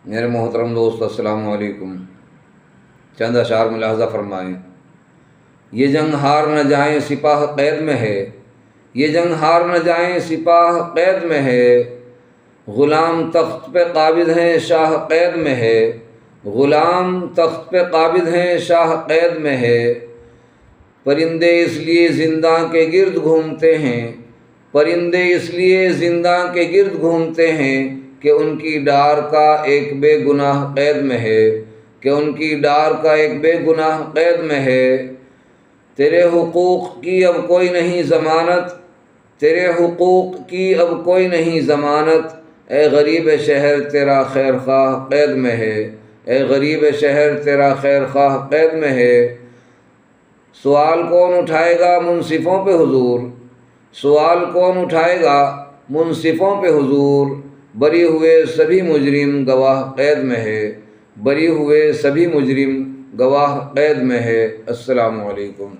میرے محترم دوست السلام علیکم۔ چند اشعار ملاحظہ فرمائیں۔ یہ جنگ ہار نہ جائیں سپاہ قید میں ہے، یہ جنگ ہار نہ جائیں سپاہ قید میں ہے، غلام تخت پہ قابض ہیں شاہ قید میں ہے، غلام تخت پہ قابض ہیں شاہ قید میں ہے، پرندے اس لیے زنداں کے گرد گھومتے ہیں، پرندے اس لیے زنداں کے گرد گھومتے ہیں کہ ان کی ڈار کا ایک بے گناہ قید میں ہے، کہ ان کی ڈار کا ایک بے گناہ قید میں ہے۔ تیرے حقوق کی اب کوئی نہیں ضمانت، تیرے حقوق کی اب کوئی نہیں ضمانت، اے غریب شہر تیرا خیر خواہ قید میں ہے، اے غریب شہر تیرا خیر خواہ قید میں ہے۔ سوال کون اٹھائے گا منصفوں پہ حضور، سوال کون اٹھائے گا منصفوں پہ حضور، بری ہوئے سبھی مجرم گواہ قید میں ہے، بری ہوئے سبھی مجرم گواہ قید میں ہے۔ السلام علیکم۔